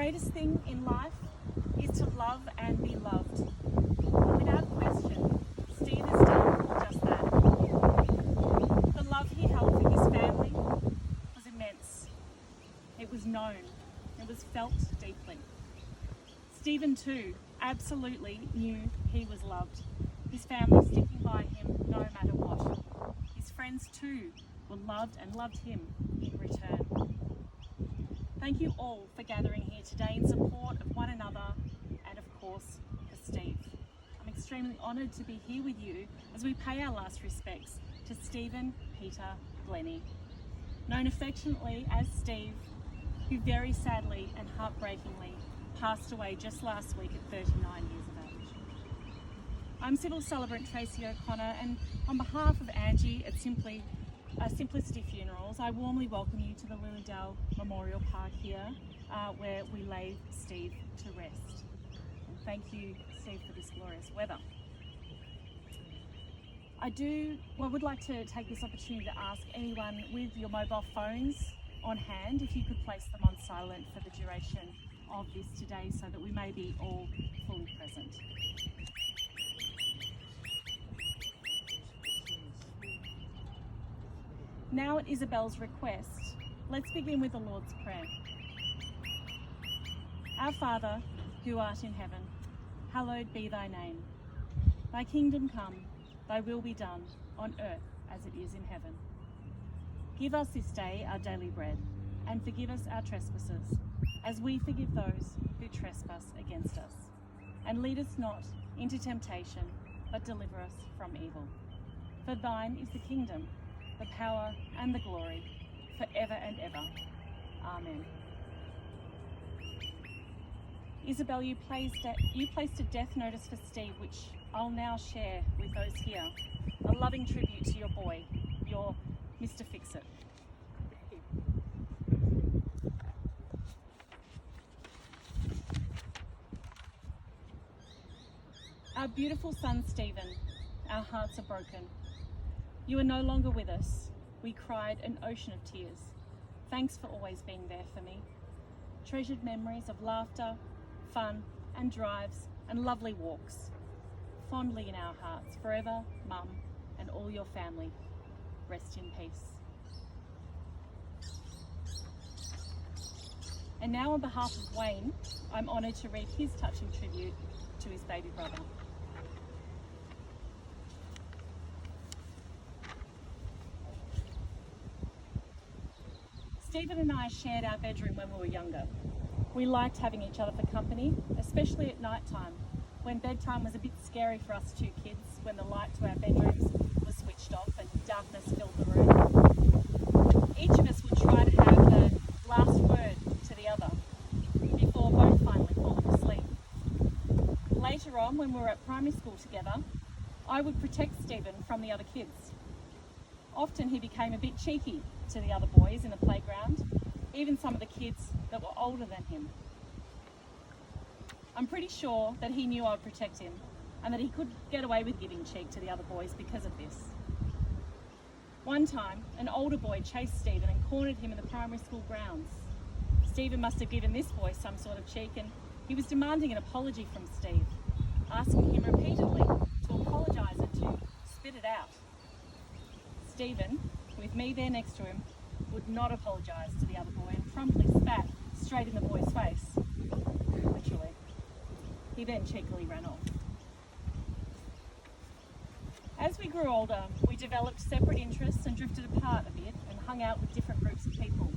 greatest thing in life is to love and be loved. Without question, Steve has done just that. The love he held for his family was immense. It was known. It was felt deeply. Stephen too absolutely knew he was loved. His family sticking by him no matter what. His friends too were loved and loved him in return. Thank you all for gathering here today in support of one another and of course for Steve. I'm extremely honoured to be here with you as we pay our last respects to Stephen Peter Glennie, known affectionately as Steve, who very sadly and heartbreakingly passed away just last week at 39 years of age. I'm Civil Celebrant Tracy O'Connor, and on behalf of Angie at Simplicity Funerals, I warmly welcome you to the Lilydale Memorial Park here, where we lay Steve to rest. And thank you, Steve, for this glorious weather. I would like to take this opportunity to ask anyone with your mobile phones on hand if you could place them on silent for the duration of this today so that we may be all fully present. Now at Isabel's request, let's begin with the Lord's Prayer. Our Father, who art in heaven, hallowed be thy name. Thy kingdom come, thy will be done, on earth as it is in heaven. Give us this day our daily bread, and forgive us our trespasses, as we forgive those who trespass against us. And lead us not into temptation, but deliver us from evil. For thine is the kingdom, the power and the glory, forever and ever. Amen. Isabel, you placed a death notice for Steve, which I'll now share with those here. A loving tribute to your boy, your Mr. Fix-It. Our beautiful son, Stephen, our hearts are broken. You are no longer with us. We cried an ocean of tears. Thanks for always being there for me. Treasured memories of laughter, fun, and drives, and lovely walks. Fondly in our hearts, forever, Mum, and all your family. Rest in peace. And now on behalf of Wayne, I'm honoured to read his touching tribute to his baby brother. Stephen and I shared our bedroom when we were younger. We liked having each other for company, especially at night time, when bedtime was a bit scary for us two kids, when the light to our bedrooms was switched off and darkness filled the room. Each of us would try to have the last word to the other before both finally falling asleep. Later on, when we were at primary school together, I would protect Stephen from the other kids. Often he became a bit cheeky to the other boys in the playground, even some of the kids that were older than him. I'm pretty sure that he knew I would protect him and that he could get away with giving cheek to the other boys because of this. One time, an older boy chased Stephen and cornered him in the primary school grounds. Stephen must have given this boy some sort of cheek, and he was demanding an apology from Steve, asking him repeatedly to apologise and to spit it out. Stephen, with me there next to him, would not apologise to the other boy and promptly spat straight in the boy's face. Literally. He then cheekily ran off. As we grew older, we developed separate interests and drifted apart a bit and hung out with different groups of people.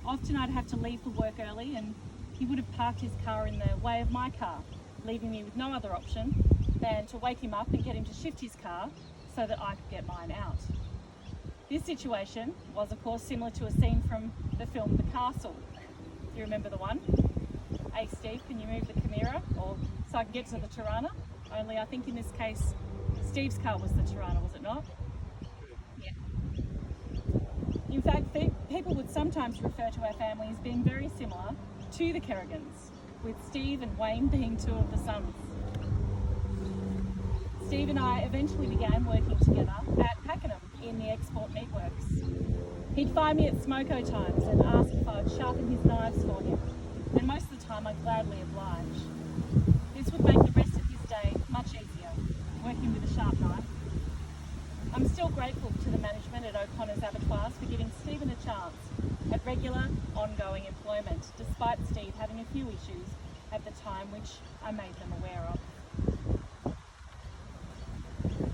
Often I'd have to leave for work early and he would have parked his car in the way of my car, leaving me with no other option than to wake him up and get him to shift his car so that I could get mine out. This situation was of course similar to a scene from the film The Castle. You remember the one? Hey Steve, can you move the Chimera? Or so I can get to the Tirana? Only I think in this case, Steve's car was the Tirana, was it not? Yeah. In fact, people would sometimes refer to our family as being very similar to the Kerrigans, with Steve and Wayne being two of the sons. Steve and I eventually began working together at Pakenham in the export meatworks. He'd find me at smoko times and ask if I would sharpen his knives for him, and most of the time I gladly oblige. This would make the rest of his day much easier, working with a sharp knife. I'm still grateful to the management at O'Connor's Abattoirs for giving Stephen a chance at regular, ongoing employment, despite Steve having a few issues at the time which I made them aware of.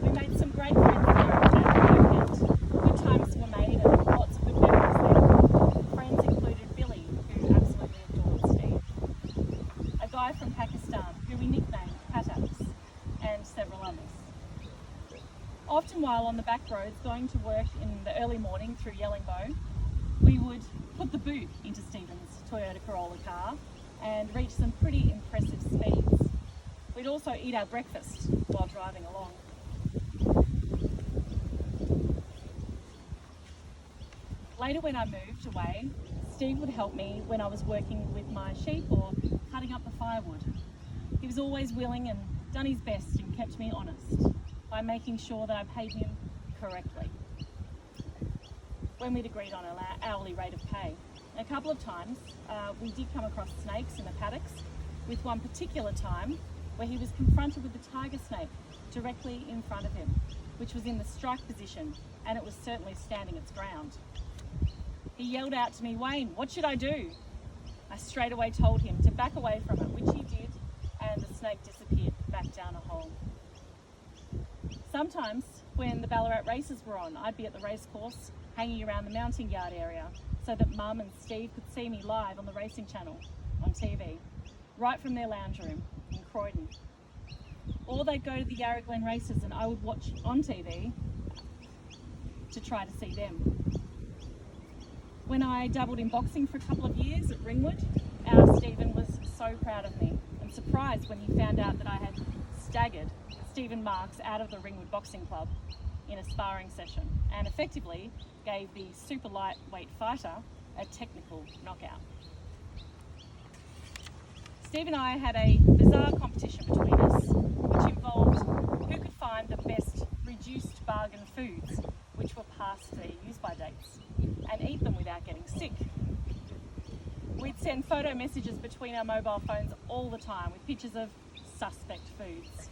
We made some great friends there at that weekend. Good times were made and lots of good memories there. Friends included Billy, who absolutely adored Steve, a guy from Pakistan who we nicknamed Patax, and several others. Often while on the back roads going to work in the early morning through Yellingbo, we would put the boot into Stephen's Toyota Corolla car and reach some pretty impressive speeds. We'd also eat our breakfast while driving along. Later when I moved away, Steve would help me when I was working with my sheep or cutting up the firewood. He was always willing and done his best and kept me honest by making sure that I paid him correctly when we'd agreed on an hourly rate of pay. A couple of times we did come across snakes in the paddocks, with one particular time where he was confronted with a tiger snake directly in front of him, which was in the strike position, and it was certainly standing its ground. He yelled out to me, "Wayne, what should I do?" I straight away told him to back away from it, which he did, and the snake disappeared back down a hole. Sometimes, when the Ballarat races were on, I'd be at the racecourse, hanging around the mounting yard area, so that Mum and Steve could see me live on the racing channel, on TV, right from their lounge room in Croydon. Or they'd go to the Yarra Glen races and I would watch on TV to try to see them. When I dabbled in boxing for a couple of years at Ringwood, our Stephen was so proud of me and surprised when he found out that I had staggered Stephen Marks out of the Ringwood Boxing Club in a sparring session and effectively gave the super lightweight fighter a technical knockout. Steve and I had a bizarre competition between us, which involved who could find the best reduced bargain foods which were past their use-by dates and eat them without getting sick. We'd send photo messages between our mobile phones all the time with pictures of suspect foods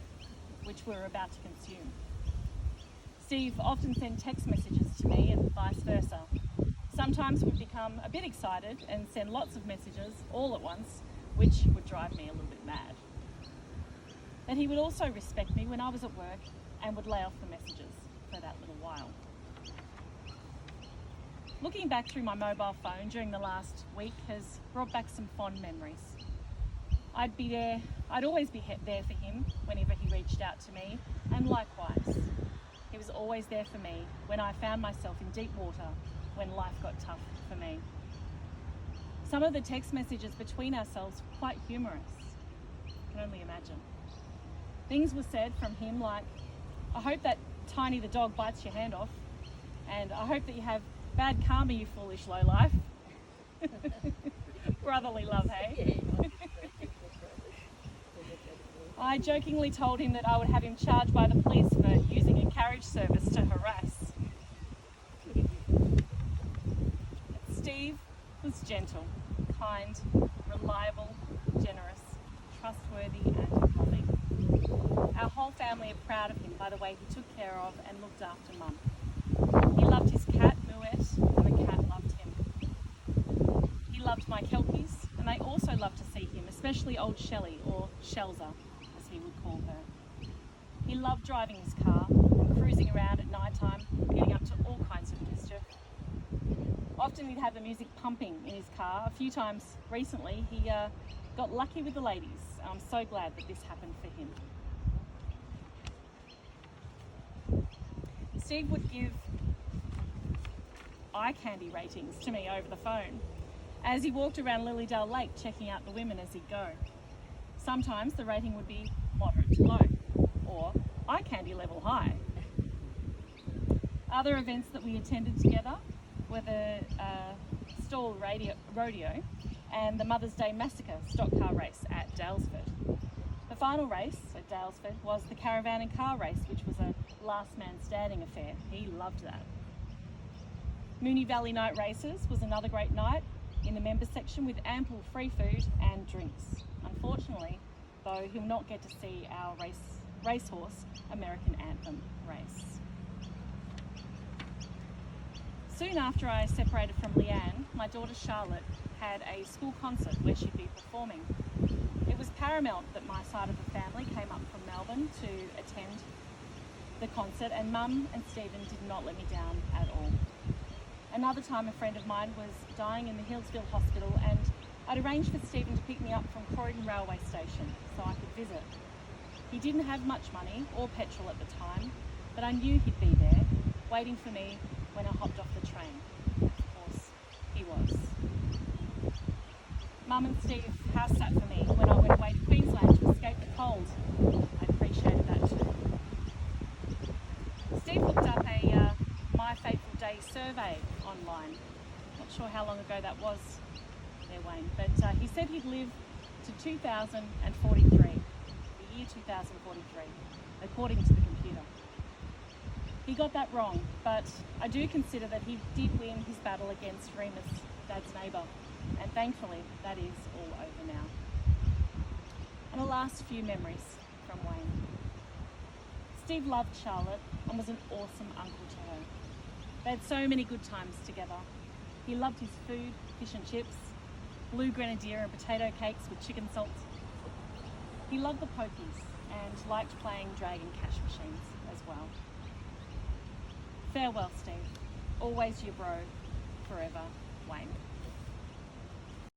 which we were about to consume. Steve often sent text messages to me and vice versa. Sometimes we'd become a bit excited and send lots of messages all at once, which would drive me a little bit mad. But he would also respect me when I was at work and would lay off the messages for that little while. Looking back through my mobile phone during the last week has brought back some fond memories. I'd always be there for him whenever he reached out to me, and likewise. He was always there for me when I found myself in deep water, when life got tough for me. Some of the text messages between ourselves were quite humorous. I can only imagine. Things were said from him like, "I hope that Tiny the dog bites your hand off," and "I hope that you have bad karma, you foolish lowlife." Brotherly love, hey? I jokingly told him that I would have him charged by the police for using a carriage service to harass. Steve was gentle, kind, reliable, generous, trustworthy and loving. Our whole family are proud of him by the way he took care of and looked after Mum. He loved his cat, Moet, and the cat loved him. He loved my kelpies, and they also loved to see him, especially old Shelley, or Shelza, as he would call her. He loved driving his car, cruising around at night time, getting up to all kinds of mischief. Often he'd have the music pumping in his car. A few times recently he got lucky with the ladies. I'm so glad that this happened for him. Steve would give eye candy ratings to me over the phone as he walked around Lilydale Lake checking out the women as he'd go. Sometimes the rating would be moderate to low or eye candy level high. Other events that we attended together were the Stall Rodeo and the Mother's Day Massacre stock car race at Dalesford. The final race at Dalesford was the caravan and car race, which was a last man standing affair. He loved that. Moonee Valley Night Races was another great night, in the members section with ample free food and drinks. Unfortunately, though, he'll not get to see our racehorse American Anthem race. Soon after I separated from Leanne, my daughter Charlotte had a school concert where she'd be performing. It was paramount that my side of the family came up from Melbourne to attend the concert, and Mum and Stephen did not let me down at all. Another time a friend of mine was dying in the Hillsville Hospital, and I'd arranged for Stephen to pick me up from Croydon Railway Station so I could visit. He didn't have much money or petrol at the time, but I knew he'd be there, waiting for me when I hopped off the train. Of course, he was. Mum and Steve house sat for me when I went away to Queensland to escape the cold. I appreciated that too. Steve looked up a My Fateful Day survey online. Not sure how long ago that was there, Wayne, but he said he'd live to 2043, the year 2043, according to the computer. He got that wrong, but I do consider that he did win his battle against Remus, Dad's neighbour, and thankfully that is all over now. And the last few memories from Wayne. Steve loved Charlotte and was an awesome uncle to her. They had so many good times together. He loved his food, fish and chips, blue grenadier and potato cakes with chicken salt. He loved the pokies and liked playing Dragon cash machines as well. Farewell, Steve. Always your bro, forever, Wayne.